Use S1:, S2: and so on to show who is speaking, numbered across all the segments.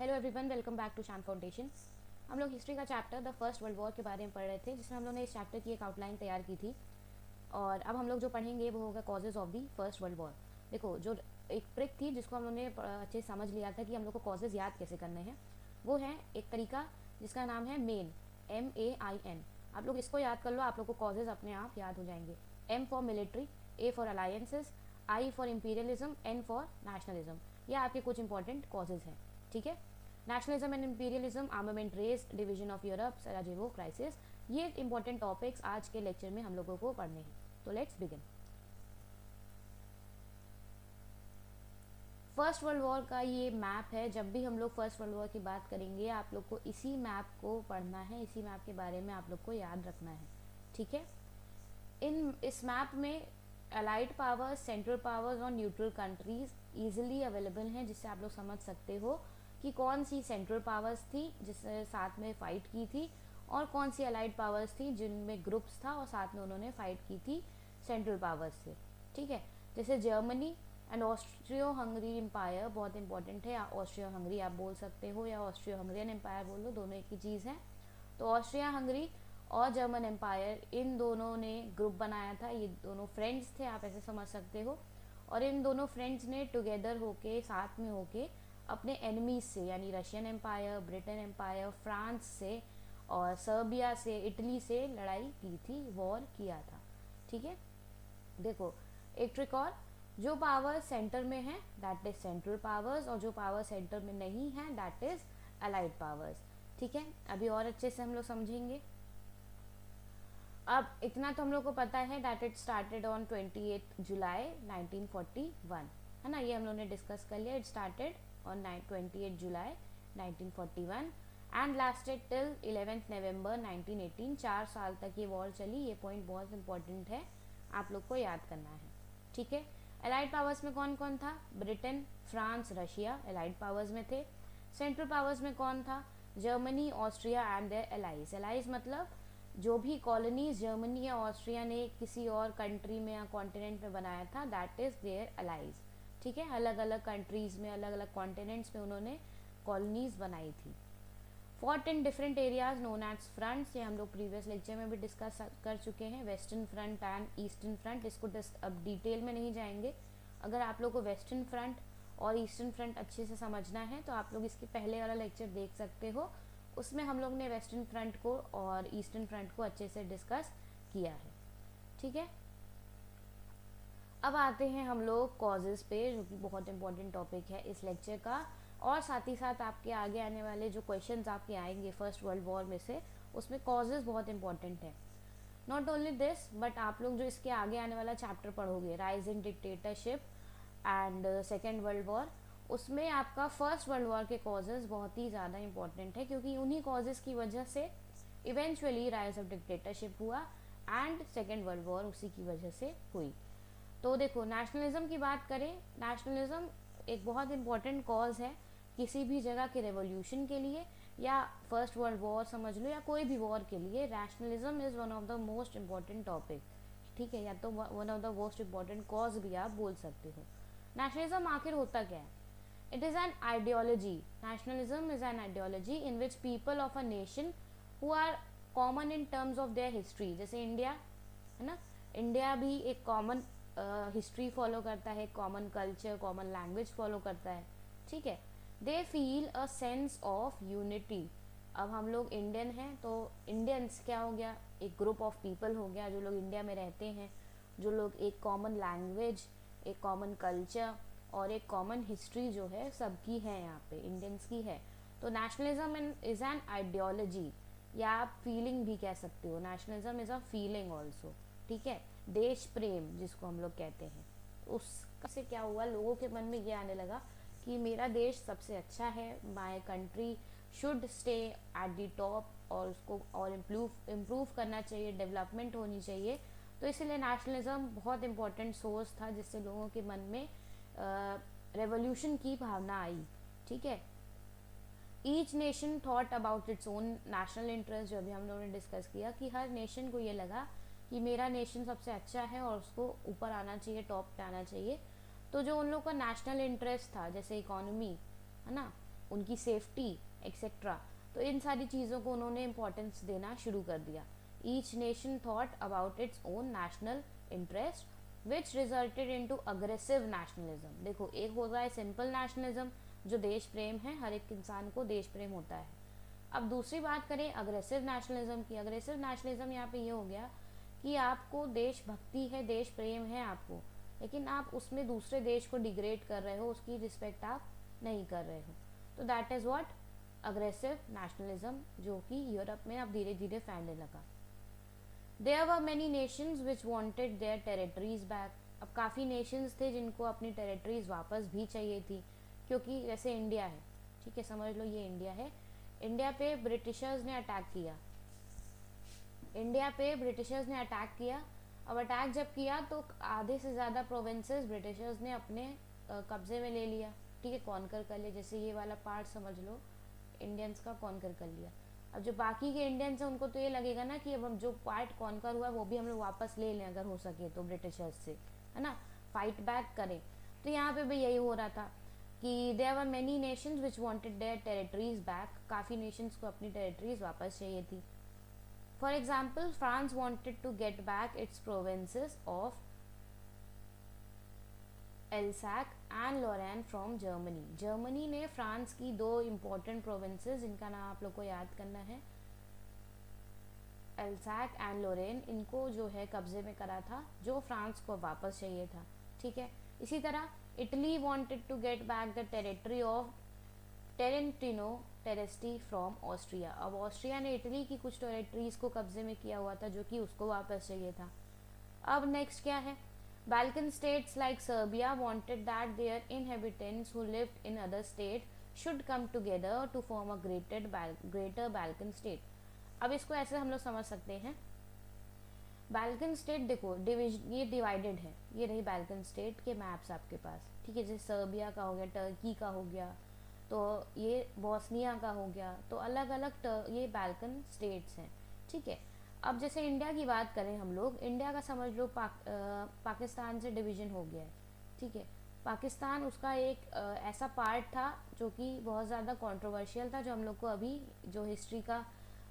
S1: Hello everyone, welcome back to Shan foundation. हम लोग history का chapter the first world war के बारे में पढ़ रहे थे, जिसमें हम लोग ने इस चैप्टर की एक आउटलाइन तैयार की थी। और अब हम लोग जो पढ़ेंगे वो होगा causes of the first world war. देखो, जो एक ट्रिक थी जिसको हम लोग ने अच्छे से समझ लिया था कि हम लोग को कॉजेज़ याद कैसे करने हैं, वो है एक तरीका जिसका नाम है मेन, MAIN। आप लोग इसको याद कर लो, आप लोग को कॉजेज़ अपने आप याद हो जाएंगे। M for military, A for alliances, I for imperialism, N for nationalism. ये आपके कुछ इंपॉर्टेंट कॉजेज़ हैं, ठीक है। Nationalism and imperialism, armament race, division of Europe, Sarajevo crisis, ये इंपॉर्टेंट टॉपिक्स आज के लेक्चर में हम लोगों को पढ़ने हैं। तो let's begin. First world war का ये मैप है। जब भी हम लोग फर्स्ट वर्ल्ड वॉर की बात करेंगे, आप लोग को इसी मैप को पढ़ना है, इसी मैप के बारे में आप लोग को याद रखना है, ठीक है। इस मैप में अलाइड पावर्स, सेंट्रल पावर्स और न्यूट्रल कंट्रीज इजीली अवेलेबल हैं, जिससे आप लोग समझ सकते हो कि कौन सी सेंट्रल पावर्स थी जिसने साथ में फ़ाइट की थी, और कौन सी अलाइड पावर्स थी जिनमें ग्रुप्स था और साथ में उन्होंने फ़ाइट की थी सेंट्रल पावर्स से, ठीक है। जैसे Germany and Austro Hungary empire बहुत इंपॉर्टेंट है। ऑस्ट्रियो हंगरी आप बोल सकते हो या ऑस्ट्रियो हंगरियन एम्पायर बोल लो, दोनों एक ही चीज़ है। तो ऑस्ट्रिया हंगरी और जर्मन एम्पायर, इन दोनों ने ग्रुप बनाया था। ये दोनों फ्रेंड्स थे, आप ऐसे समझ सकते हो। और इन दोनों फ्रेंड्स ने टुगेदर होके, साथ में होके, अपने एनिमीज से यानी Russian empire, Britain empire, France से और सर्बिया से, इटली से लड़ाई की थी, वॉर किया था, ठीक है। देखो, एक ट्रिक और, जो पावर सेंटर में है दैट इज सेंट्रल पावर्स, और जो पावर सेंटर में नहीं है दैट इज अलाइड पावर्स, ठीक है। अभी और अच्छे से हम लोग समझेंगे। अब इतना तो हम लोग को पता है दैट इट स्टार्टेड ऑन 28 जुलाई 1941, है ना, ये हम लोग ने डिस्कस कर लिया। It started on 28 July 1941 and lasted till 11 नवंबर 1918। 4 साल तक ये वॉर चली। ये पॉइंट बहुत इंपॉर्टेंट है, आप लोग को याद करना है, ठीक है। अलाइड पावर्स में कौन कौन था? Britain, France, Russia allied powers में थे। सेंट्रल पावर्स में कौन था? Germany, Austria and their allies. Allies मतलब जो भी कॉलोनीज जर्मनी या ऑस्ट्रिया ने किसी और कंट्री में या कॉन्टिनेंट में बनाया था, दैट इज देयर अलाइज, ठीक है। अलग अलग कंट्रीज में, अलग अलग कॉन्टिनेंट्स में उन्होंने कॉलोनीज बनाई थी। Fought in different areas known as fronts, ये हम लोग प्रीवियस लेक्चर में भी डिस्कस कर चुके हैं। Western front end eastern front, इसको अब डिटेल में नहीं जाएंगे। अगर आप लोग को वेस्टर्न फ्रंट और ईस्टर्न फ्रंट अच्छे से समझना है तो आप लोग इसके पहले वाला लेक्चर देख सकते हो, उसमें हम लोग ने वेस्टर्न फ्रंट को और ईस्टर्न फ्रंट को अच्छे से डिस्कस किया है, ठीक है। अब आते हैं हम लोग कॉजेज़ पे, जो कि बहुत इंपॉर्टेंट टॉपिक है इस लेक्चर का, और साथ ही साथ आपके आगे आने वाले जो क्वेश्चंस आपके आएंगे फर्स्ट वर्ल्ड वॉर में से, उसमें कॉजेज़ बहुत इंपॉर्टेंट है। नॉट ओनली दिस, बट आप लोग जो इसके आगे आने वाला चैप्टर पढ़ोगे, rise in dictatorship and second world war, उसमें आपका फर्स्ट वर्ल्ड वॉर के कॉजेज़ बहुत ही ज़्यादा इंपॉर्टेंट है, क्योंकि उन्हीं कॉजेज़ की वजह से इवेंचुअली राइज ऑफ डिक्टेटरशिप हुआ एंड सेकेंड वर्ल्ड वॉर उसी की वजह से हुई। तो देखो, नेशनलिज्म की बात करें, नेशनलिज्म एक बहुत इंपॉर्टेंट कॉज है किसी भी जगह के रेवोल्यूशन के लिए, या फर्स्ट वर्ल्ड वॉर समझ लो, या कोई भी वॉर के लिए nationalism is one of the most important topic, ठीक है, या तो one of the most important cause भी आप बोल सकते हो। नेशनलिज्म आखिर होता क्या है? It is an ideology. Nationalism is an ideology in which people of a nation who are common in terms of their history, जैसे इंडिया है ना, इंडिया भी एक कॉमन हिस्ट्री फॉलो करता है, common culture, common language follow करता है, ठीक है। They feel a sense of unity. अब हम लोग इंडियन हैं तो इंडियंस क्या हो गया? एक ग्रुप ऑफ पीपल हो गया जो लोग इंडिया में रहते हैं, जो लोग एक कॉमन लैंग्वेज, एक कॉमन कल्चर और एक कॉमन हिस्ट्री जो है सबकी है, यहाँ पे इंडियंस की है। तो नेशनलिज्म इज एन आइडियोलॉजी, या आप फीलिंग भी कह सकते हो। Nationalism is a feeling also, ठीक है। देश प्रेम जिसको हम लोग कहते हैं, उससे क्या हुआ, लोगों के मन में ये आने लगा कि मेरा देश सबसे अच्छा है, my country should stay at the top, और उसको और इम्प्रूव करना चाहिए, डेवलपमेंट होनी चाहिए। तो इसीलिए नेशनलिज्म बहुत इंपॉर्टेंट सोर्स था जिससे लोगों के मन में रेवोल्यूशन की भावना आई, ठीक है। Each nation thought about its own national interest, जो अभी हम लोगों ने डिस्कस किया कि हर नेशन को ये लगा कि मेरा नेशन सबसे अच्छा है और उसको ऊपर आना चाहिए, टॉप पे आना चाहिए। तो जो उन लोगों का नेशनल इंटरेस्ट था, जैसे इकोनॉमी है ना, उनकी सेफ्टी एक्सेट्रा। तो इन सारी चीज़ों को उन्होंने इम्पोर्टेंस देना शुरू कर दिया। Each nation thought about its own national interest which resulted into aggressive nationalism. देखो, एक होता है सिंपल नेशनलिज्म जो देश प्रेम है, हर एक इंसान को देश प्रेम होता है। अब दूसरी बात करें अग्रेसिव नेशनलिज्म की। अग्रेसिव नेशनलिज्म यहाँ पे ये हो गया कि आपको देशभक्ति है, देश प्रेम है आपको, लेकिन आप उसमें दूसरे देश को डिग्रेड कर रहे हो, उसकी रिस्पेक्ट आप नहीं कर रहे हो। तो that is what aggressive nationalism, जो कि यूरोप में अब धीरे धीरे फैलने लगा। There were many nations which wanted their territories back. अब काफ़ी नेशंस थे जिनको अपनी टेरिटरीज वापस भी चाहिए थी, क्योंकि जैसे इंडिया है, ठीक है, समझ लो ये इंडिया है, इंडिया पे ब्रिटिशर्स ने अटैक किया, इंडिया पे ब्रिटिशर्स ने अटैक किया। अब अटैक जब किया तो आधे से ज़्यादा प्रोविंसेस ब्रिटिशर्स ने अपने कब्जे में ले लिया, ठीक है, कॉन्कर कर लिया। जैसे ये वाला पार्ट समझ लो इंडियंस का कॉन्कर कर लिया। अब जो बाकी के इंडियंस हैं उनको तो ये लगेगा ना कि अब हम जो पार्ट कॉन्कर हुआ है वो भी हम लोग वापस ले लें अगर हो सके तो ब्रिटिशर्स से, है ना, फाइट बैक करें। तो यहाँ पे भी यही हो रहा था कि there were many nations which wanted their territories back. काफ़ी नेशंस को अपनी टेरिटरीज वापस चाहिए थी। For example France wanted to get back its provinces of Alsace and Lorraine from Germany. Germany ने फ्रांस की दो इम्पोर्टेंट प्रोविंसेस, जिनका नाम आप लोग को याद करना है, एल्सैक एंड लोरेन, इनको जो है कब्जे में करा था, जो फ्रांस को वापस चाहिए था, ठीक है। इसी तरह Italy wanted to get back the territory of Trentino Trieste from Austria. अब ऑस्ट्रिया ने इटली की कुछ टेरिटरीज को कब्जे में किया हुआ था, जो कि उसको वापस चाहिए था। अब नेक्स्ट क्या है, Balkan states like Serbia wanted that their inhabitants who lived in other states should come together to form a greater Balkan state। अब इसको ऐसे हम लोग समझ सकते हैं, बाल्कन स्टेट देखो ये डिवाइडेड है, ये रही बाल्कन स्टेट के मैप्स आपके पास, ठीक है, जैसे सर्बिया का हो गया, टर्की का हो गया, तो ये बॉस्निया का हो गया, तो अलग अलग ये बाल्कन स्टेट्स हैं, ठीक है। अब जैसे इंडिया की बात करें हम लोग, इंडिया का समझ लो पाकिस्तान से डिवीज़न हो गया है, ठीक है। पाकिस्तान उसका एक ऐसा पार्ट था जो कि बहुत ज़्यादा कंट्रोवर्शियल था, जो हम लोग को अभी जो हिस्ट्री का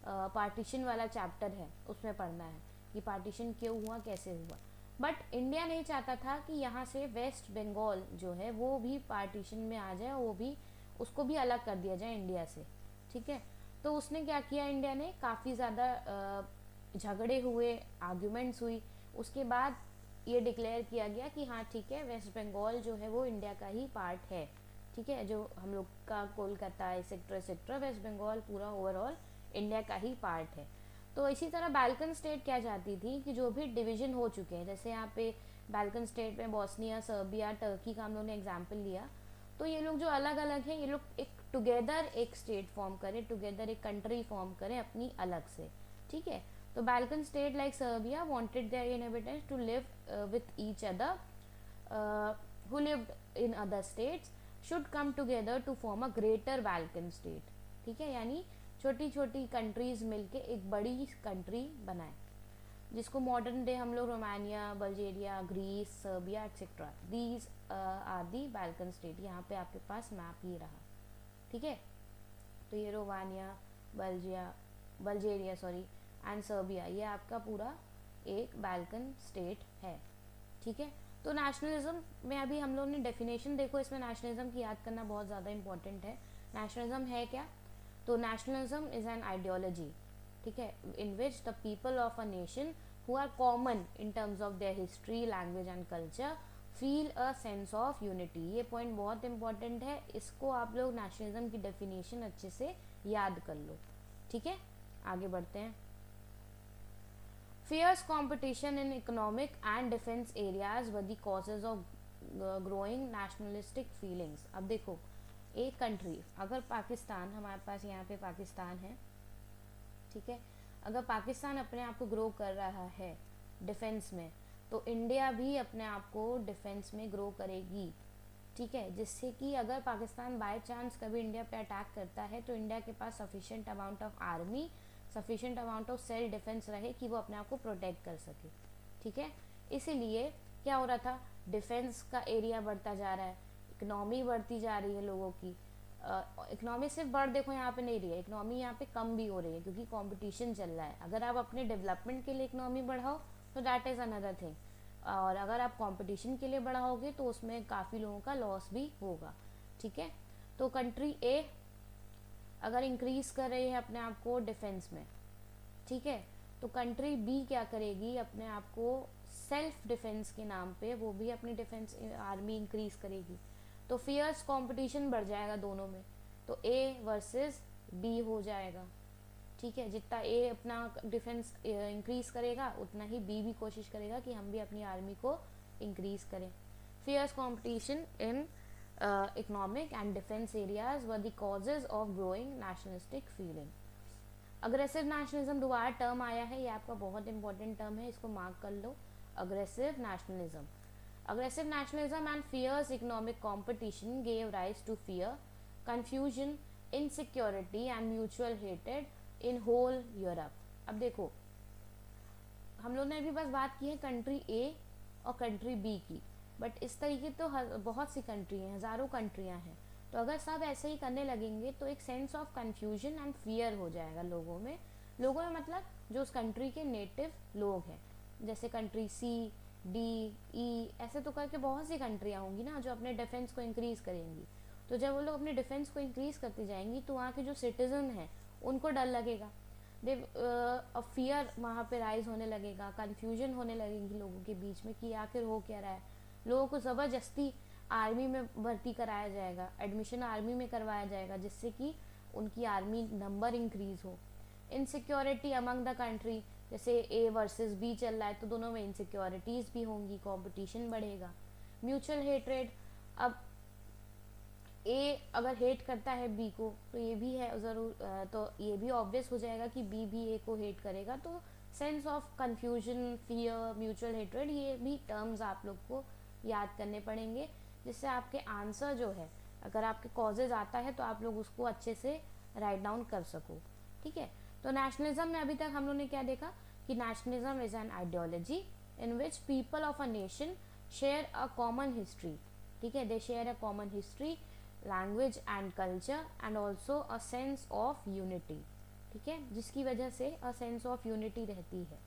S1: पार्टीशन वाला चैप्टर है उसमें पढ़ना है कि पार्टीशन क्यों हुआ, कैसे हुआ। बट इंडिया नहीं चाहता था कि यहाँ से वेस्ट बंगाल जो है वो भी पार्टीशन में आ जाए, वो भी उसको भी अलग कर दिया जाए इंडिया से, ठीक है। तो उसने क्या किया, इंडिया ने काफ़ी ज़्यादा झगड़े हुए, आर्ग्यूमेंट्स हुई, उसके बाद ये डिक्लेयर किया गया कि हाँ ठीक है, वेस्ट बंगाल जो है वो इंडिया का ही पार्ट है, ठीक है। जो हम लोग का Kolkata etcetera etcetera, West Bengal पूरा ओवरऑल इंडिया का ही पार्ट है। तो इसी तरह बाल्कन स्टेट क्या चाहती थी कि जो भी डिवीज़न हो चुके हैं, जैसे यहाँ पे बाल्कन स्टेट में बॉस्निया, सर्बिया, टर्की का हम लोगों ने एग्जाम्पल लिया, तो ये लोग जो अलग अलग हैं, ये लोग एक टुगेदर एक स्टेट फॉर्म करें, टुगेदर एक कंट्री फॉर्म करें अपनी अलग से, ठीक है। तो Balkan state like Serbia wanted their inhabitants to live with each other who lived in other states should come together to form a greater Balkan state, ठीक है, यानी छोटी छोटी कंट्रीज मिलके एक बड़ी कंट्री बनाए, जिसको मॉडर्न डे हम लोग Romania, Bulgaria, Greece, Serbia etcetera, these are the Balkan state. यहाँ पे आपके पास मैप ये रहा, ठीक है। तो ये Romania, Bulgaria sorry and Serbia, ये आपका पूरा एक बाल्कन स्टेट है, ठीक है। तो नेशनलिज्म में अभी हम लोग ने डेफिनेशन देखो, इसमें नेशनलिज्म की याद करना बहुत ज़्यादा इंपॉर्टेंट है। नेशनलिज्म है क्या, तो नेशनलिज्म इज़ एन आइडियोलॉजी, ठीक है, in which the people of a nation who are common in terms of their history, language and culture feel a sense of unity. ये पॉइंट बहुत इंपॉर्टेंट है, इसको आप लोग नेशनलिज्म की डेफिनेशन अच्छे से याद कर लो, ठीक है। आगे बढ़ते हैं। Fierce competition in economic and defense areas were the causes of growing nationalistic feelings। अब देखो, एक कंट्री अगर पाकिस्तान, हमारे पास यहाँ पे पाकिस्तान है, ठीक है, अगर पाकिस्तान अपने आप को ग्रो कर रहा है डिफेंस में, तो इंडिया भी अपने आप को डिफेंस में ग्रो करेगी, ठीक है, जिससे कि अगर पाकिस्तान बाय चांस कभी इंडिया पे अटैक करता है तो इंडिया के पास sufficient amount of army, sufficient amount of self defence रहे कि वो अपने आप को प्रोटेक्ट कर सके, ठीक है। इसीलिए क्या हो रहा था, डिफेंस का एरिया बढ़ता जा रहा है, इकोनॉमी बढ़ती जा रही है लोगों की, इकोनॉमी सिर्फ बढ़ देखो यहाँ पे नहीं रही है, इकोनॉमी यहाँ पे कम भी हो रही है क्योंकि कंपटीशन चल रहा है। अगर आप अपने डेवलपमेंट के लिए इकोनॉमी बढ़ाओ तो दैट इज़ अनदर थिंग, और अगर आप कंपटीशन के लिए बढ़ाओगे तो उसमें काफ़ी लोगों का लॉस भी होगा। ठीक है, तो कंट्री ए अगर इंक्रीज कर रही है अपने आप को डिफेंस में, ठीक है, तो कंट्री बी क्या करेगी, अपने आप को सेल्फ डिफेंस के नाम पे वो भी अपनी डिफेंस आर्मी इंक्रीज करेगी। तो फियर्स कंपटीशन बढ़ जाएगा दोनों में, तो ए वर्सेस बी हो जाएगा। ठीक है, जितना ए अपना डिफेंस इंक्रीज करेगा उतना ही बी भी कोशिश करेगा कि हम भी अपनी आर्मी को इंक्रीज करें। Fierce competition in economic and defence areas were the causes of growing nationalistic feeling. Aggressive nationalism दोबारा टर्म आया है, ये आपका बहुत इंपॉर्टेंट टर्म है, इसको मार्क कर लो। Aggressive nationalism, aggressive nationalism and fierce economic competition gave rise to fear, confusion, insecurity and mutual hatred in whole Europe। अब देखो, हम लोग ने अभी बस बात की है कंट्री ए और कंट्री बी की, बट इस तरीके तो बहुत सी कंट्री हैं, हज़ारों कंट्रियां हैं। तो अगर सब ऐसे ही करने लगेंगे तो एक sense of confusion and fear हो जाएगा लोगों में। मतलब जो उस कंट्री के नेटिव लोग हैं, जैसे कंट्री सी, डी, ई, ऐसे तो करके बहुत सी कंट्रियाँ होंगी ना जो अपने डिफेंस को इंक्रीज करेंगी। तो जब वो लोग अपने डिफेंस को इंक्रीज करती जाएंगी तो वहाँ के जो सिटीजन हैं उनको डर लगेगा, दे फियर वहाँ पे राइज होने लगेगा, कन्फ्यूजन होने लगेगी लोगों के बीच में कि आखिर हो क्या रहा है। लोगों को ज़बरदस्ती आर्मी में भर्ती कराया जाएगा, एडमिशन आर्मी में करवाया जाएगा, जिससे कि उनकी आर्मी नंबर इंक्रीज हो। इनसिक्योरिटी अमंग द कंट्री, जैसे ए वर्सेस बी चल रहा है तो दोनों में इनसिक्योरिटीज़ भी होंगी, कंपटीशन बढ़ेगा। म्यूचुअल हेट्रेड, अब ए अगर हेट करता है बी को तो ये भी है ज़रूर, तो ये भी ऑब्वियस हो जाएगा कि बी भी ए को हेट करेगा। तो sense of confusion, fear, mutual hatred, ये भी टर्म्स आप लोग को याद करने पड़ेंगे, जिससे आपके आंसर जो है, अगर आपके कॉजेज आता है तो आप लोग उसको अच्छे से राइट डाउन कर सको। ठीक है, तो नेशनलिज्म में अभी तक हम लोग ने क्या देखा कि nationalism is an ideology in which people of a nation share a common history. ठीक है, they share a common history, language and culture and also a sense of unity. ठीक है, जिसकी वजह से अ सेंस ऑफ यूनिटी रहती है।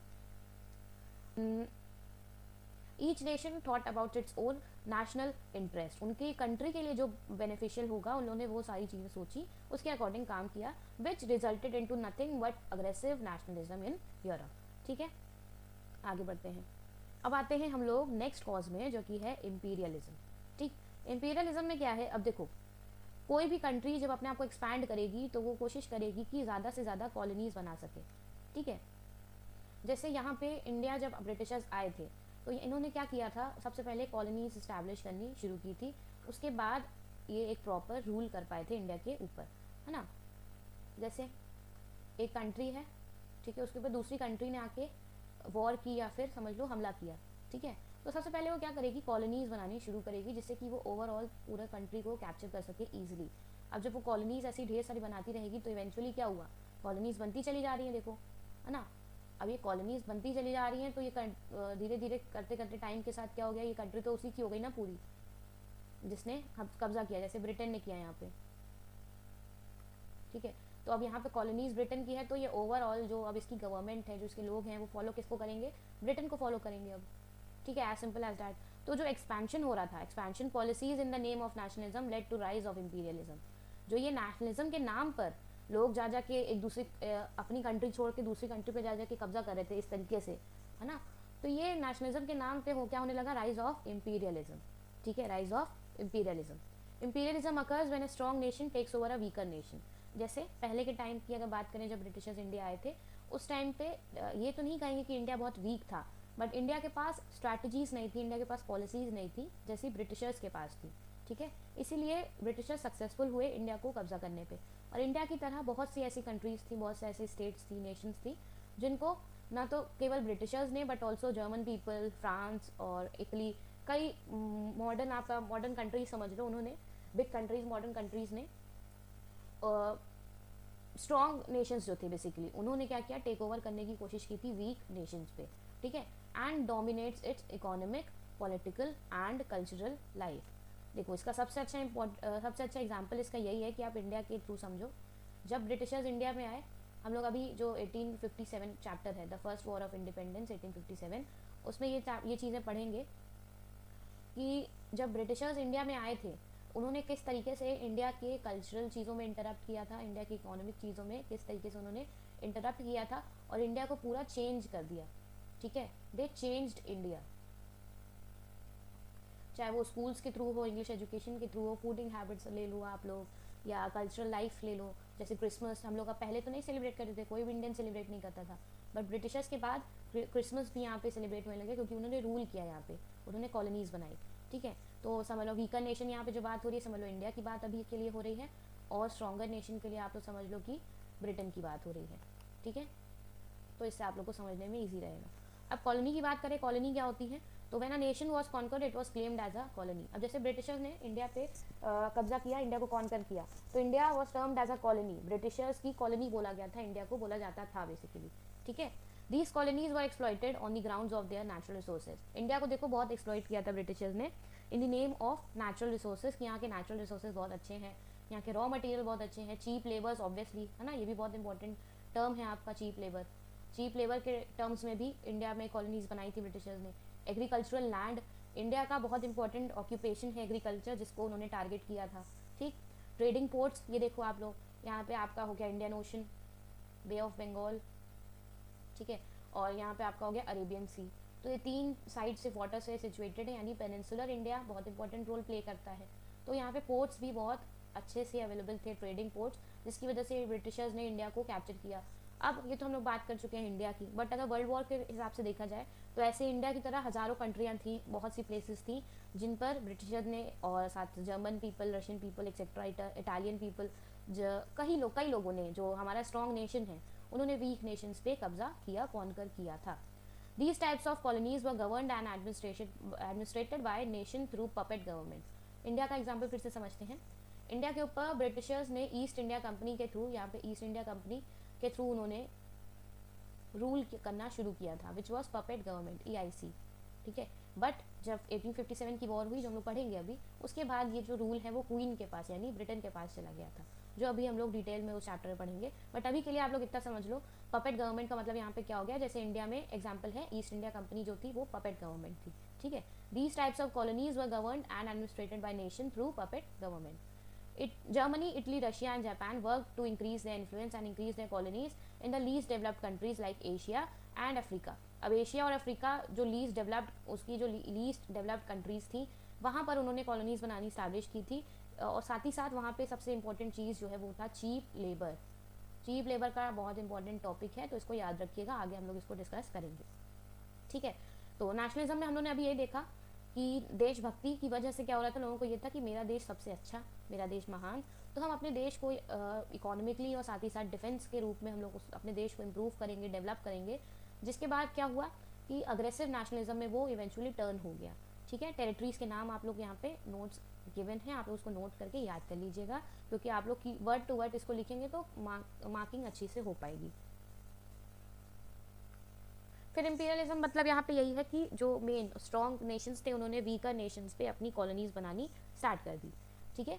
S1: Each nation thought about its own national interest, उनकी कंट्री के लिए जो बेनिफिशियल होगा उन्होंने वो सारी चीज़ें सोची, उसके अकॉर्डिंग काम किया, विच resulted into nothing but aggressive nationalism in Europe. ठीक है, आगे बढ़ते हैं। अब आते हैं हम लोग नेक्स्ट कॉज में, जो कि है इम्पीरियलिज्म। ठीक, इम्पीरियलिज्म में क्या है, अब देखो, कोई भी कंट्री जब अपने आप को एक्सपैंड करेगी तो वो कोशिश करेगी कि ज़्यादा से ज़्यादा कॉलोनीज बना सके। ठीक है, जैसे यहाँ पे इंडिया जब ब्रिटिशर्स आए थे तो इन्होंने क्या किया था, सबसे पहले कॉलोनीज इस्टेब्लिश करनी शुरू की थी, उसके बाद ये एक प्रॉपर रूल कर पाए थे इंडिया के ऊपर, है ना। जैसे एक कंट्री है, ठीक है, उसके ऊपर दूसरी कंट्री ने आके वॉर की या फिर समझ लो हमला किया। ठीक है, तो सबसे पहले वो क्या करेगी, कॉलोनीज बनानी शुरू करेगी, जिससे कि वो ओवरऑल पूरा कंट्री को कैप्चर कर सके ईजिली। अब जब वो कॉलोनीज ऐसी ढेर सारी बनाती रहेगी तो इवेंचुअली क्या हुआ, कॉलोनीज बनती चली जा रही है, देखो, है ना। अब ये कॉलोनीज बनती चली जा रही हैं तो ये धीरे धीरे करते करते टाइम के साथ क्या हो गया, ये कंट्री तो उसी की हो गई ना पूरी, जिसने कब्जा किया, जैसे ब्रिटेन ने किया यहाँ पे। ठीक है, तो अब यहाँ पे कॉलोनीज ब्रिटेन की है, तो ये ओवरऑल जो अब इसकी गवर्नमेंट है, जो इसके लोग हैं, वो फॉलो किसको करेंगे, ब्रिटेन को फॉलो करेंगे अब। ठीक है, एज सिंपल एज दैट। तो जो एक्सपेंशन हो रहा था, expansion policies in the name of nationalism led to rise of imperialism. जो ये नेशनलिज्म के नाम पर लोग जा जाके एक दूसरे अपनी कंट्री छोड़ के दूसरी कंट्री पे जा जाके कब्जा कर रहे थे इस तरीके से, है ना। तो ये नेशनलिज्म के नाम पे क्या होने लगा, राइज ऑफ इम्पीरियलिज्म। ठीक है, rise of imperialism. Imperialism occurs when a strong nation takes over a weaker nation. जैसे पहले के टाइम की अगर बात करें, जब ब्रिटिशर्स इंडिया आए थे, उस टाइम पे ये तो नहीं कहेंगे कि इंडिया बहुत वीक था, बट इंडिया के पास स्ट्रैटेजीज नहीं थी, इंडिया के पास पॉलिसीज नहीं थी जैसी ब्रिटिशर्स के पास थी। ठीक है, इसीलिए ब्रिटिशर्स सक्सेसफुल हुए इंडिया को कब्जा करने पे। और इंडिया की तरह बहुत सी ऐसी कंट्रीज थी, बहुत से ऐसी स्टेट्स थी, नेशंस थी, जिनको ना तो केवल ब्रिटिशर्स ने but also German people, France और इटली, कई मॉडर्न, आप मॉडर्न कंट्रीज समझ लो, उन्होंने बिग कंट्रीज, मॉडर्न कंट्रीज ने स्ट्रॉन्ग नेशंस जो थे बेसिकली, उन्होंने क्या किया, टेक ओवर करने की कोशिश की थी वीक नेशंस पे। ठीक है, and dominates it's economic, political and cultural life. देखो इसका सबसे अच्छा एग्जाम्पल इसका यही है कि आप इंडिया के थ्रू समझो। जब ब्रिटिशर्स इंडिया में आए, हम लोग अभी जो 1857 चैप्टर है the first war of independence 1857, उसमें ये चीज़ें पढ़ेंगे कि जब ब्रिटिशर्स इंडिया में आए थे उन्होंने किस तरीके से इंडिया के कल्चरल चीज़ों में इंटरप्ट किया था, इंडिया की इकोनॉमिक चीज़ों में किस तरीके से उन्होंने इंटरप्ट किया था और इंडिया को पूरा चेंज कर दिया। ठीक है, दे चेंज्ड इंडिया, चाहे वो स्कूल्स के थ्रू हो, इंग्लिश एजुकेशन के थ्रू हो, फूडिंग हैबिट्स ले लो आप लोग, या कल्चरल लाइफ ले लो। जैसे क्रिसमस हम लोग का पहले तो नहीं सेलिब्रेट करते थे, कोई भी इंडियन सेलिब्रेट नहीं करता था, बट ब्रिटिशर्स के बाद क्रिसमस भी यहाँ पे सेलिब्रेट होने लगे क्योंकि उन्होंने रूल किया यहाँ पे, उन्होंने कॉलोनीज बनाई। ठीक है, तो समझ लो वीकर नेशन यहाँ पे जो बात हो रही है, समझ लो इंडिया की बात अभी के लिए हो रही है, और स्ट्रॉन्गर नेशन के लिए आप लोग समझ लो कि ब्रिटेन की बात हो रही है। ठीक है, तो इससे आप लोग को समझने में ईजी रहेगा। अब कॉलोनी की बात करें, कॉलोनी क्या होती है, तो when a nation was conquered it was claimed as a colony. अब जैसे ब्रिटिशर्स ने इंडिया पे कब्जा किया, इंडिया को कॉन्कर किया, तो India was termed as a colony, Britishers की कॉलोनी बोला गया था, इंडिया को बोला जाता था बेसिकली। ठीक है, these colonies were exploited on the grounds of their natural resources. India को देखो बहुत एक्सप्लॉइट किया था ब्रिटिशर्स ने इन the name of natural resources, कि यहाँ के नेचुरल रिसोर्सेज बहुत अच्छे हैं, यहाँ के रॉ मटेरियल बहुत अच्छे हैं, चीप लेबर्स ऑब्वियसली, है ना, ये भी बहुत इंपॉर्टेंट टर्म है आपका, चीप लेबर। चीप लेबर के टर्म्स में भी इंडिया में कॉलोनीज बनाई थी ब्रिटिशर्स ने। एग्रीकल्चरल लैंड, इंडिया का बहुत इंपॉर्टेंट ऑक्यूपेशन है एग्रीकल्चर, जिसको उन्होंने टारगेट किया था। ठीक, ट्रेडिंग पोर्ट्स, ये देखो आप लोग, यहाँ पे आपका हो गया Indian Ocean, Bay of Bengal, ठीक है, और यहाँ पे आपका हो गया अरेबियन सी। तो ये तीन साइड से वाटर से सिचुएटेड है, यानी पेनिनसुलर इंडिया बहुत इंपॉर्टेंट रोल प्ले करता है। तो यहाँ पे पोर्ट्स भी बहुत अच्छे से अवेलेबल थे, ट्रेडिंग पोर्ट्स, जिसकी वजह से ब्रिटिशर्स ने इंडिया को कैप्चर किया। अब ये तो हम लोग बात कर चुके हैं इंडिया की, बट अगर वर्ल्ड वॉर के हिसाब से देखा जाए तो ऐसे इंडिया की तरह हज़ारों कंट्रियाँ थी, बहुत सी प्लेसेस थी जिन पर ब्रिटिशर ने और साथ German people, Russian people, etcetera, Italian people, कई लोगों ने, जो हमारा स्ट्रॉन्ग नेशन है, उन्होंने वीक नेशंस पे कब्जा किया, कॉन्कर किया था। These types of colonies were governed and administrated by nation through puppet government। India का एग्जाम्पल फिर से समझते हैं। इंडिया के ऊपर ब्रिटिशर्स ने ईस्ट इंडिया कंपनी के थ्रू, यहाँ पे ईस्ट इंडिया कंपनी के थ्रू उन्होंने रूल करना शुरू किया था, which was puppet government, EIC। ठीक है, बट जब 1857 की वॉर हुई, जो हम लोग पढ़ेंगे अभी, उसके बाद ये जो रूल है वो क्वीन के पास यानी ब्रिटेन के पास चला गया था, जो अभी हम लोग डिटेल में उस चैप्टर में पढ़ेंगे। बट अभी के लिए आप लोग इतना समझ लो, पपेट गवर्नमेंट का मतलब यहाँ पे क्या हो गया, जैसे इंडिया में एग्जाम्पल है ईस्ट इंडिया कंपनी जो थी वो पपेट गवर्नमेंट थी। ठीक है, these types of colonies were governed and administered by nation through puppet government. Germany, Italy, Russia and Japan worked to increase their influence and increase their colonies in the least developed countries like Asia and Africa। अब Asia और Africa जो least developed, उसकी जो least developed countries थी, वहाँ पर उन्होंने colonies बनानी स्टैब्लिश की थी, और साथ ही साथ वहाँ पे सबसे इंपॉर्टेंट चीज़ जो है वो था चीप लेबर। चीप लेबर का बहुत इंपॉर्टेंट टॉपिक है, तो इसको याद रखिएगा, आगे हम लोग इसको डिस्कस करेंगे। ठीक है, तो नेशनलिज्म में हम लोगों ने अभी ये देखा कि देशभक्ति की वजह से क्या हो रहा था, लोगों को ये था कि मेरा देश सबसे अच्छा, मेरा देश महान, तो हम अपने देश को इकोनॉमिकली और साथ ही साथ डिफेंस के रूप में हम लोग अपने देश को इम्प्रूव करेंगे, डेवलप करेंगे। जिसके बाद क्या हुआ कि अग्रेसिव नेशनलिज्म में वो इवेंचुअली टर्न हो गया। ठीक है, टेरिटरीज के नाम आप लोग यहाँ पे नोट्स गिवन है, आप लोग उसको नोट करके याद कर लीजिएगा, क्योंकि आप लोग की वर्ड टू वर्ड इसको लिखेंगे तो मार्किंग अच्छी से हो पाएगी। फिर इंपीरियलिज्म मतलब यहाँ पे यही है कि जो मेन स्ट्रॉन्ग नेशंस थे उन्होंने वीकर नेशंस पे अपनी कॉलोनीज बनानी स्टार्ट कर दी। ठीक है,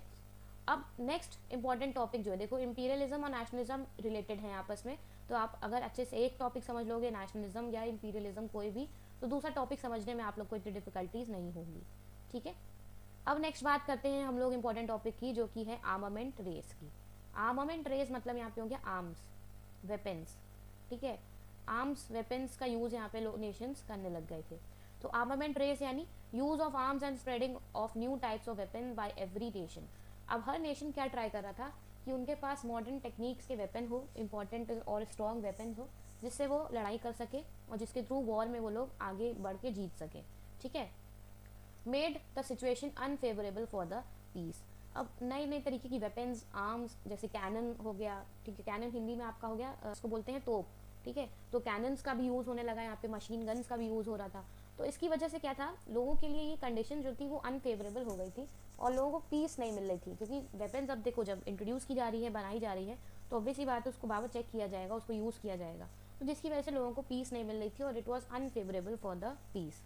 S1: अब नेक्स्ट इंपॉर्टेंट टॉपिक जो है, देखो इंपीरियलिज्म और नेशनलिज्म रिलेटेड हैं आपस में, तो आप अगर अच्छे से एक टॉपिक समझ लोगे, नेशनलिज्म या इंपीरियलिज्म कोई भी, तो दूसरा टॉपिक समझने में आप लोग को इतनी डिफिकल्टीज नहीं होंगी। ठीक है, अब नेक्स्ट बात करते हैं हम लोग इंपॉर्टेंट टॉपिक की, जो कि है आर्मामेंट रेस की। आर्मामेंट रेस मतलब यहाँ पे हो गया आर्म्स, वेपन्स। ठीक है, आर्म्स वेपन्स का यूज़ यहाँ पे लोग नेशंस करने लग गए थे। तो आर्मामेंट रेस यानी use of arms and spreading of new types of weapon bye every nation. अब हर नेशन क्या ट्राई कर रहा था कि उनके पास मॉडर्न टेक्निक्स के वेपन हो, इंपॉर्टेंट और स्ट्रॉन्ग वेपन हो, जिससे वो लड़ाई कर सके और जिसके थ्रू वॉर में वो लोग आगे बढ़ के जीत सके। ठीक है, made the situation unfavourable for the peace. अब नए नए तरीके की वेपन्स, आर्म्स, जैसे कैनन हो गया। ठीक है, कैनन हिंदी में आपका हो गया, उसको बोलते हैं तोप। ठीक है, तो कैनन्स का भी यूज़ होने लगा, यहाँ पे मशीन गन्स का भी यूज़ हो रहा था। तो इसकी वजह से क्या था, लोगों के लिए ये कंडीशन जो थी वो अनफेवरेबल हो गई थी और लोगों को पीस नहीं मिल रही थी, क्योंकि वेपन्स अब देखो जब इंट्रोड्यूस की जा रही है, बनाई जा रही है, तो ऑब्वियसली बात है उसको बार चेक किया जाएगा, उसको यूज़ किया जाएगा, तो जिसकी वजह से लोगों को पीस नहीं मिल रही थी और it was unfavourable for the peace.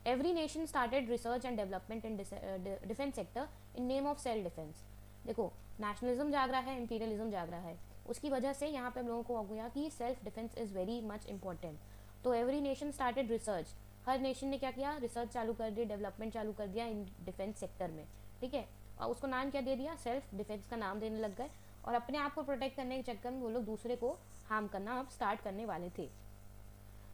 S1: Every nation started research and development in defence sector in name of self defence. देखो, नेशनलिज्म जाग रहा है, इंपीरियलिज्म जाग रहा है, उसकी वजह से यहाँ पे हम लोगों को हो गया कि self defence is very much important. तो एवरी नेशन स्टार्टेड रिसर्च, हर नेशन ने क्या किया, रिसर्च चालू कर दी, डेवलपमेंट चालू कर दिया इन डिफेंस सेक्टर में, ठीक है। और उसको नाम क्या दे दिया, सेल्फ डिफेंस का नाम देने लग गए, और अपने आप को प्रोटेक्ट करने के चक्कर में वो लोग दूसरे को हार्म करना अब स्टार्ट करने वाले थे।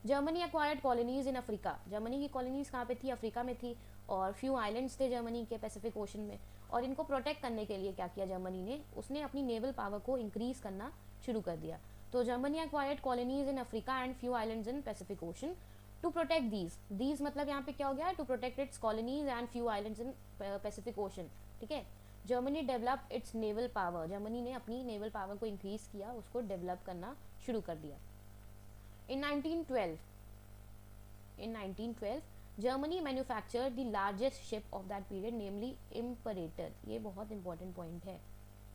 S1: Germany acquired colonies in Africa, Germany की कॉलोनीज कहाँ पे थी, अफ्रीका में थी, और फ्यू आइलैंड्स थे जर्मनी के पैसिफिक ओशन में। और इनको प्रोटेक्ट करने के लिए क्या किया जर्मनी ने, उसने अपनी नेवल पावर को इंक्रीज करना शुरू कर दिया। तो Germany acquired colonies in Africa and few islands in Pacific Ocean to protect these मतलब यहाँ पे क्या हो गया, to protect its colonies and few islands in Pacific Ocean, ठीक है। Germany develop its naval power, Germany ने अपनी नेवल पावर को इंक्रीज किया, उसको डेवलप करना शुरू कर दिया। In 1912, Germany manufactured the largest ship of that period, namely Imperator। ये बहुत इंपॉर्टेंट पॉइंट है,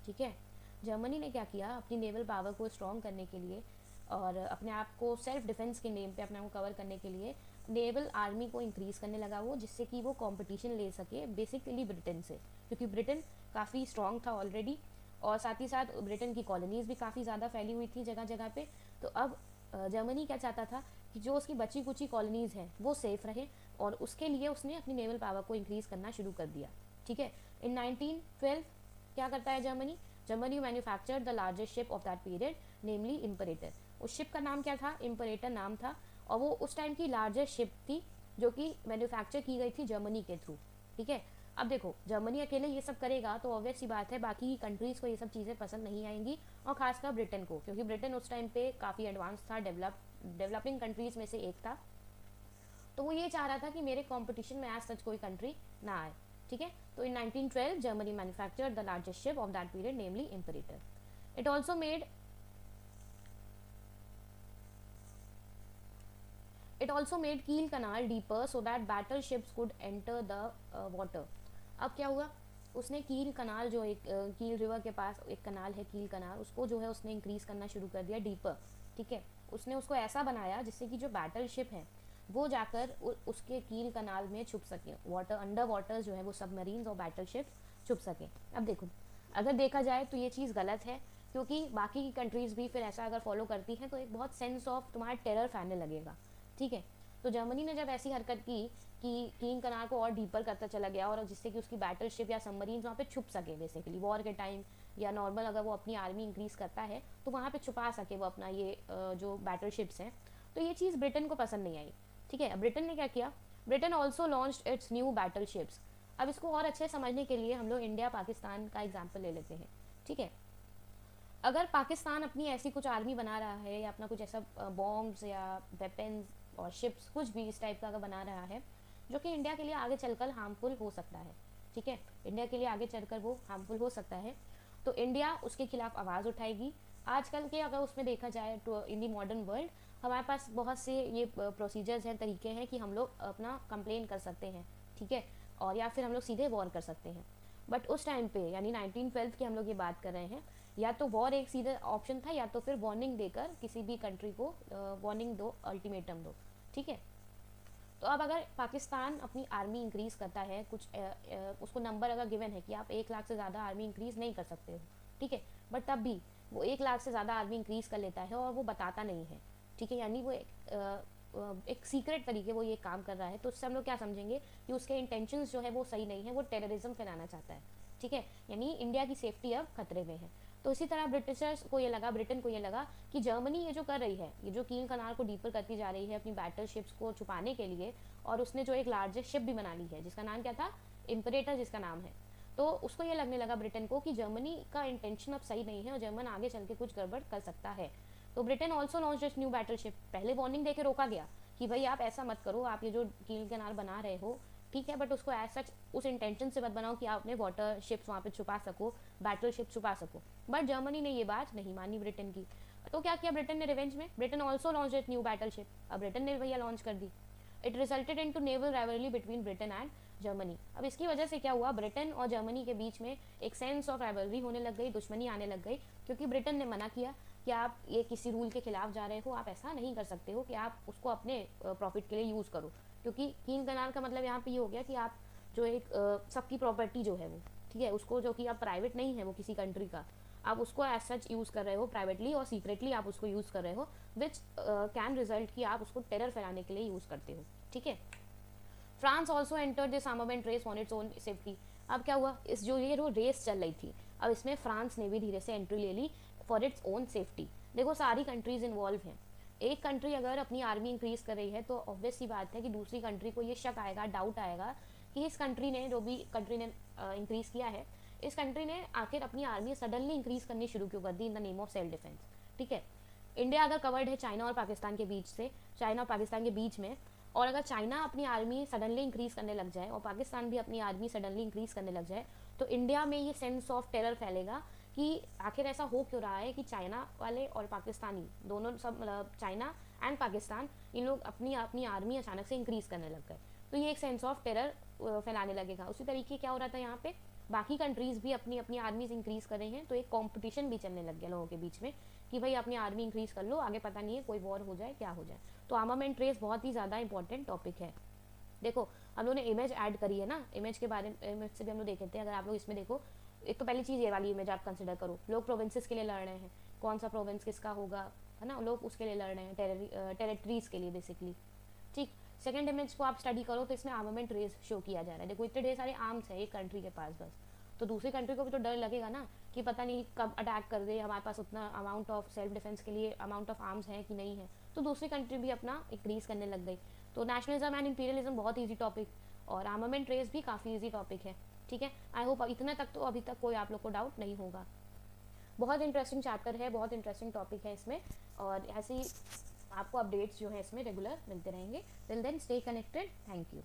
S1: ठीक है। जर्मनी ने क्या किया, अपनी नेवल पावर को स्ट्रॉन्ग करने के लिए और अपने आप को सेल्फ डिफेंस के नेम पे अपने आप को कवर करने के लिए नेवल आर्मी को इंक्रीज करने लगा वो, जिससे कि वो कंपटीशन ले सके बेसिकली ब्रिटेन से, क्योंकि ब्रिटेन काफ़ी स्ट्रॉन्ग था ऑलरेडी, और साथ ही साथ ब्रिटेन की कॉलोनीज भी काफ़ी ज़्यादा फैली हुई थी जगह जगह पे। तो अब जर्मनी क्या चाहता था कि जो उसकी बची कुची कॉलोनीज़ हैं वो सेफ रहे, और उसके लिए उसने अपनी नेवल पावर को इंक्रीज करना शुरू कर दिया, ठीक है। इन 1912 क्या करता है Germany, Germany manufactured the largest ship of that period, namely Imperator. उस शिप का नाम क्या था, इम्परेटर नाम था, और वो उस टाइम की लार्जेस्ट शिप थी जो कि मैन्युफैक्चर की गई थी जर्मनी के थ्रू, ठीक है। अब देखो, जर्मनी अकेले ये सब करेगा तो ऑब्वियस सी बात है बाकी की कंट्रीज़ को ये सब चीज़ें पसंद नहीं आएंगी, और खासकर ब्रिटेन को, क्योंकि ब्रिटेन उस टाइम पे काफ़ी एडवांस था, डेवलपिंग कंट्रीज़ में से एक था। तो वो ये चाह रहा था कि मेरे कंपटीशन में एज सच कोई कंट्री ना आए, ठीक है। तो in 1912 Germany manufactured the largest ship of that period, namely Imperator. It also made Kiel canal deeper so that battle ships could enter the water. अब क्या हुआ, उसने कील कनाल, जो एक कील रिवर के पास एक कनाल है कील कनाल, उसको जो है उसने इंक्रीज करना शुरू कर दिया डीपर, ठीक है। उसने उसको ऐसा बनाया जिससे कि जो बैटल शिप है वो जाकर उसके कील कनाल में छुप सके, वाटर अंडर वाटर जो है वो सबमरीन्स और बैटल शिप छुप सके। अब देखो, अगर देखा जाए तो ये चीज़ गलत है, क्योंकि बाकी की कंट्रीज़ भी फिर ऐसा अगर फॉलो करती हैं तो एक बहुत सेंस ऑफ तुम्हारा टेरर फैलने लगेगा, ठीक है। तो जर्मनी ने जब ऐसी हरकत की कि कील कनाल को और डीपर करता चला गया, और जिससे कि उसकी बैटल शिप या सबमरीन वहाँ पे छुप सके, बेसिकली वॉर के टाइम या नॉर्मल अगर वो अपनी आर्मी इंक्रीज करता है तो वहाँ पे छुपा सके वो अपना ये जो बैटल शिप्स हैं। तो ये चीज़ ब्रिटेन को पसंद नहीं आई, ठीक है। ब्रिटेन ने क्या किया, Britain also launched it's new battle ships. अब इसको और अच्छे समझने के लिए हम लोग इंडिया पाकिस्तान का एग्जाम्पल ले लेते हैं, ठीक है। अगर पाकिस्तान अपनी ऐसी कुछ आर्मी बना रहा है, या अपना कुछ ऐसा बॉम्ब्स या वेपन्स और शिप्स कुछ भी इस टाइप का अगर बना रहा है जो कि इंडिया के लिए आगे चलकर हार्मफुल हो सकता है, ठीक है, इंडिया के लिए आगे चलकर वो हार्मफुल हो सकता है, तो इंडिया उसके खिलाफ आवाज़ उठाएगी। आजकल के अगर उसमें देखा जाए तो इन दी मॉडर्न वर्ल्ड हमारे पास बहुत से ये प्रोसीजर्स हैं, तरीके हैं कि हम लोग अपना कंप्लेन कर सकते हैं, ठीक है, और या फिर हम लोग सीधे वॉर कर सकते हैं। बट उस टाइम पे यानी 1912 की हम लोग ये बात कर रहे हैं, या तो वॉर एक सीधा ऑप्शन था, या तो फिर वार्निंग देकर किसी भी कंट्री को वार्निंग दो, अल्टीमेटम दो, ठीक है। तो अब अगर पाकिस्तान अपनी आर्मी इंक्रीज़ करता है, कुछ उसको नंबर अगर गिवन है कि आप 1 लाख से ज़्यादा आर्मी इंक्रीज़ नहीं कर सकते हो, ठीक है, बट तब भी वो 1 लाख से ज़्यादा आर्मी इंक्रीज़ कर लेता है और वो बताता नहीं है, ठीक है, यानी वो एक सीक्रेट तरीके वो ये काम कर रहा है, तो उससे हम लोग क्या समझेंगे कि उसके इंटेंशंस जो है वो सही नहीं है, वो टेररिज्म फैलाना चाहता है, ठीक है, यानी इंडिया की सेफ्टी अब खतरे में है। तो इसी तरह ब्रिटिशर्स को ये लगा, ब्रिटेन को ये लगा कि जर्मनी ये जो कर रही है, ये जो कील कनाल को डीपर करती जा रही है अपनी बैटल शिप्स को छुपाने के लिए, और उसने जो एक लार्जेस्ट शिप भी बना ली है जिसका नाम क्या था, इम्परेटर जिसका नाम है, तो उसको ये लगने लगा ब्रिटेन को कि जर्मनी का इंटेंशन अब सही नहीं है और जर्मन आगे चल के कुछ गड़बड़ कर सकता है। तो Britain also launch this new battle ship. पहले वार्निंग देके रोका गया कि भाई आप ऐसा मत करो, आप ये जो कील कनाल बना रहे हो, ठीक है, बट उसको एज सच उस इंटेंशन से मत बनाओ कि आप अपने वाटर शिप्स वहाँ पे छुपा सको, बैटल शिप छुपा सको। बट जर्मनी ने ये बात नहीं मानी ब्रिटेन की। तो क्या किया ब्रिटेन ने रिवेंज में, Britain also launch it new battle ship. अब ब्रिटेन ने भैया लॉन्च कर दी। It resulted into naval rivalry between Britain and Germany. अब इसकी वजह से क्या हुआ, ब्रिटेन और जर्मनी के बीच में एक सेंस ऑफ राइवलरी होने लग गई, दुश्मनी आने लग गई, क्योंकि ब्रिटेन ने मना किया कि आप ये किसी रूल के खिलाफ जा रहे हो, आप ऐसा नहीं कर सकते हो कि आप उसको अपने प्रॉफिट के लिए यूज़ करो, क्योंकि कीन कनाल का मतलब यहाँ पे ये हो गया कि आप जो एक सबकी प्रॉपर्टी जो है वो, ठीक है, उसको जो कि आप प्राइवेट नहीं है वो किसी कंट्री का, आप उसको एज सच यूज़ कर रहे हो प्राइवेटली और सीक्रेटली आप उसको यूज़ कर रहे हो, विच कैन रिजल्ट कि आप उसको टेरर फैलाने के लिए यूज़ करते हो, ठीक है। France also enter this armament race for its own safety. अब क्या हुआ, इस जो ये रेस चल रही थी, अब इसमें फ्रांस ने भी धीरे से एंट्री ले ली फॉर इट्स ओन सेफ्टी। देखो सारी कंट्रीज इन्वॉल्व हैं, एक कंट्री अगर अपनी आर्मी इंक्रीज कर रही है तो ऑब्वियस सी बात है कि दूसरी कंट्री को ये शक आएगा, डाउट आएगा कि इस कंट्री ने, जो भी कंट्री ने इंक्रीज किया है, इस कंट्री ने आखिर अपनी आर्मी सडनली इंक्रीज करनी शुरू क्यों कर दी in the name of self defence, ठीक है। इंडिया अगर कवर्ड है चाइना और पाकिस्तान के बीच से, चाइना और पाकिस्तान के बीच में, और अगर चाइना अपनी आर्मी सडनली इंक्रीज करने लग जाए और पाकिस्तान भी अपनी आर्मी सडनली इंक्रीज करने लग जाए, तो इंडिया में ये सेंस ऑफ टेरर फैलेगा कि आखिर ऐसा हो क्यों रहा है कि चाइना वाले और पाकिस्तानी दोनों, सब मतलब चाइना एंड पाकिस्तान, इन लोग अपनी अपनी आर्मी अचानक से इंक्रीज करने लग गए, तो ये एक सेंस ऑफ टेरर फैलाने लगेगा। उसी तरीके क्या हो रहा था यहाँ पे, बाकी कंट्रीज भी अपनी अपनी आर्मीज इंक्रीज कर रही हैं, तो एक कंपटीशन भी चलने लग गया लोगों के बीच में कि भाई अपनी आर्मी इंक्रीज कर लो, आगे पता नहीं है कोई वॉर हो जाए क्या हो जाए। तो आर्मामेंट रेस बहुत ही ज़्यादा इंपॉर्टेंट टॉपिक है। देखो हम लोगों ने इमेज ऐड करी है ना, इमेज के बारे में, इमेज से भी हम लोग देख लेते हैं। अगर आप लोग इसमें देखो, एक तो पहली चीज़ ये वाली इमेज आप कंसिडर करो, लोग प्रोविंसेस के लिए लड़ रहे हैं, कौन सा प्रोविंस किसका होगा, है ना, लोग उसके लिए लड़ रहे हैं, टेरिटरीज के लिए बेसिकली, ठीक। सेकंड इमेज को आप स्टडी करो तो इसमें आर्मामेंट रेस शो किया जा रहा है। देखो इतने ढेर सारे आर्म्स हैं एक कंट्री के पास बस, तो दूसरी कंट्री को भी तो डर लगेगा ना कि पता नहीं कब अटैक कर दे, हमारे पास उतना अमाउंट ऑफ सेल्फ डिफेंस के लिए अमाउंट ऑफ आर्म्स है कि नहीं है, तो दूसरी कंट्री भी अपना इंक्रीज करने लग गई। तो नेशनलिज्म एंड इंपीरियलिज्म बहुत ईजी टॉपिक, और आर्मामेंट रेस भी काफ़ी ईजी टॉपिक है, ठीक है। आई होप इतना तक तो अभी तक कोई आप लोग को डाउट नहीं होगा। बहुत इंटरेस्टिंग चैप्टर है, बहुत इंटरेस्टिंग टॉपिक है इसमें, और ऐसे ही आपको अपडेट्स जो है इसमें रेगुलर मिलते रहेंगे। Till then stay connected, thank you.